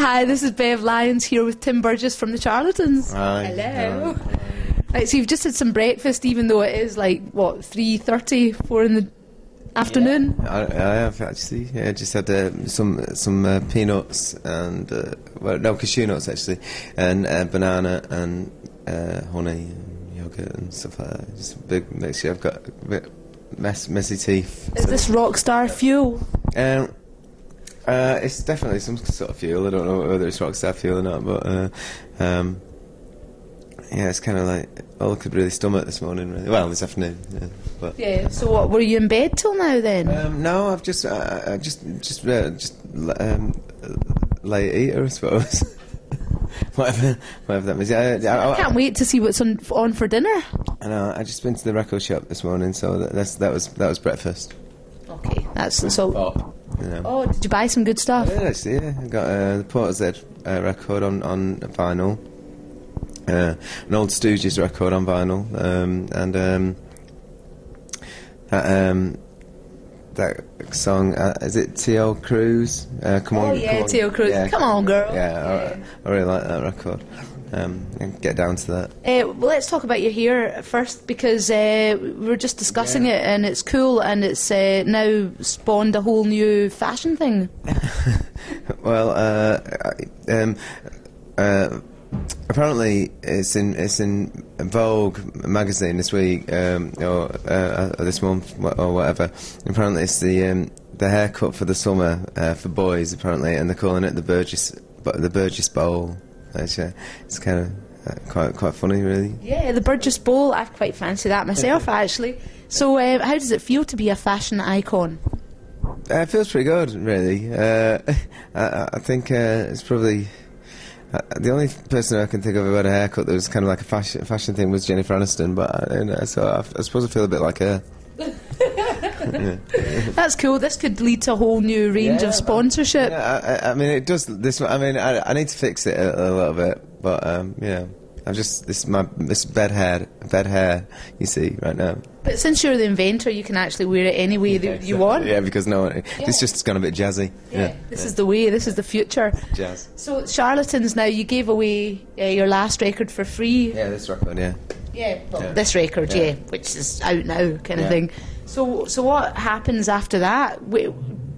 Hi, this is Bev Lyons here with Tim Burgess from The Charlatans. Hi. Hello. Right, so you've just had some breakfast, even though it is like, what, 3:30, 4 in the afternoon? Yeah, I have actually. Yeah, I just had some peanuts and, well, no, cashew nuts actually, and banana and honey and yogurt and stuff like that. Just a big mixture. I've got a bit messy teeth. Is this rock star fuel? It's definitely some sort of fuel. I don't know whether it's rockstar fuel or not, but yeah, it's kind of like all I could really stomach this morning. Really. Well, this afternoon. Yeah, but Yeah. So what? Were you in bed till now then? no, I've just late eater, I suppose. whatever that means. I can't wait to see what's on for dinner. I know. I just been to the record shop this morning, so that was breakfast. Okay, that's so. Pop. You know. Oh, did you buy some good stuff? Yeah, actually, yeah. I got the Portishead record on vinyl, an old Stooges record on vinyl, and that song, is it T.O. Cruz? Come on, yeah, T.O. Cruz. Yeah, come on, girl. Yeah, I really like that record. Get down to that. Well, let's talk about your hair first, because we were just discussing it, and it's cool, and it's now spawned a whole new fashion thing. Well, apparently it's in Vogue magazine this week, or this month, or whatever. Apparently it's the haircut for the summer for boys, apparently, and they're calling it the Burgess Bowl. It's kind of quite funny, really. Yeah, the Burgess Bowl. I quite fancy that myself, actually. So, how does it feel to be a fashion icon? It feels pretty good, really. I think it's probably the only person I can think of who had a haircut that was kind of like a fashion thing was Jennifer Aniston. But so I suppose I feel a bit like her. Yeah. That's cool. This could lead to a whole new range of sponsorship. I mean, it does. I need to fix it a little bit, but I'm just this bed hair you see right now. But since you're the inventor, you can actually wear it any way that you want. Yeah, because it's just gone a bit jazzy. Yeah, this is the way. This is the future. Jazz. So, Charlatans. Now, you gave away your last record for free. Yeah, this record. Yeah. Yeah, well, this record, which is out now, kind of thing. So what happens after that?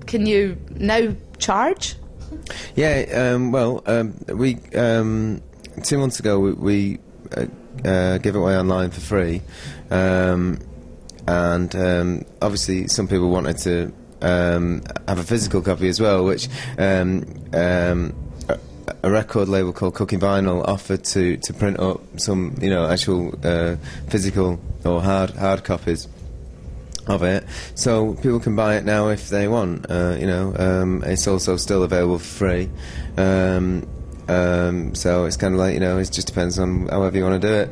Can you now charge? Yeah, we 2 months ago we gave it away online for free, and obviously some people wanted to have a physical copy as well, which a record label called Cooking Vinyl offered to print up some, actual physical or hard copies of it, so people can buy it now if they want. It's also still available for free. So it's kind of like, it just depends on however you want to do it.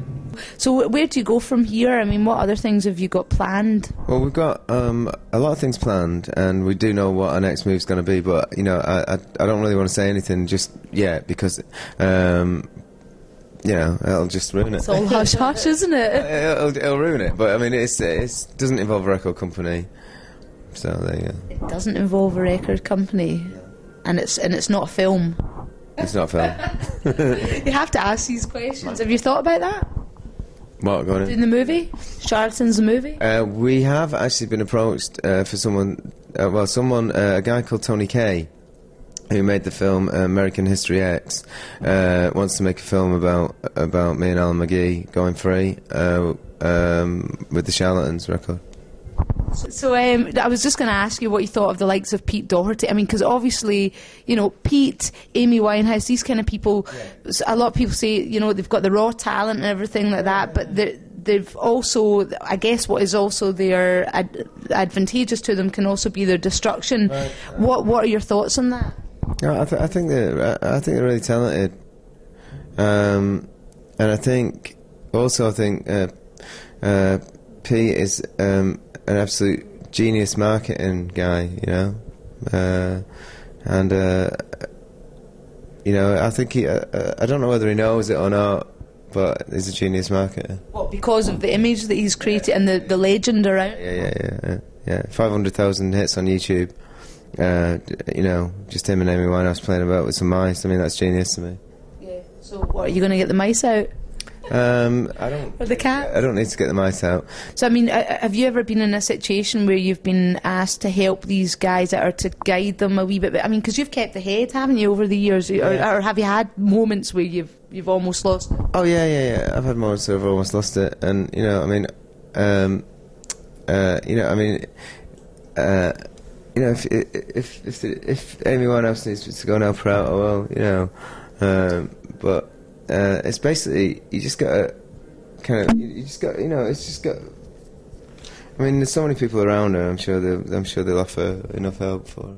So where do you go from here? I mean, what other things have you got planned? Well, we've got a lot of things planned, and we do know what our next move's going to be, but I don't really want to say anything just yet, because it'll just ruin it. It's all hush hush, isn't it? It'll ruin it, but I mean, it doesn't involve a record company, so there you go. It doesn't involve a record company, and it's not a film. It's not a film. You have to ask these questions. Have you thought about that? What, going in the movie? Charlatans the movie? We have actually been approached for someone, a guy called Tony Kaye, who made the film American History X, wants to make a film about me and Alan McGee going free with the Charlatans record. So I was just going to ask you what you thought of the likes of Pete Doherty. I mean, because obviously, Pete, Amy Winehouse, these kind of people, a lot of people say, they've got the raw talent and everything like that, but they've also, I guess what is also their advantageous to them can also be their destruction. Right. What are your thoughts on that? I think they're really talented, and I think Pete is an absolute genius marketing guy, and I think I don't know whether he knows it or not, but he's a genius marketer. What, because of the image that he's created and the legend around? Yeah. 500,000 hits on YouTube. You know, just him and Amy Winehouse playing about with some mice. I mean, that's genius to me. Yeah. So, what, are you going to get the mice out? I don't. Or the cat? I don't need to get the mice out. So, I mean, have you ever been in a situation where you've been asked to help these guys or to guide them a wee bit? I mean, because you've kept the head, haven't you, over the years? Or have you had moments where you've almost lost it? Oh yeah. I've had moments where I've almost lost it, and you know, I mean, you know, if Amy Winehouse needs to go and help her out, well, you know, but. It's basically you just gotta you know, it's just got. I mean, there's so many people around her. I'm sure they'll offer enough help for her.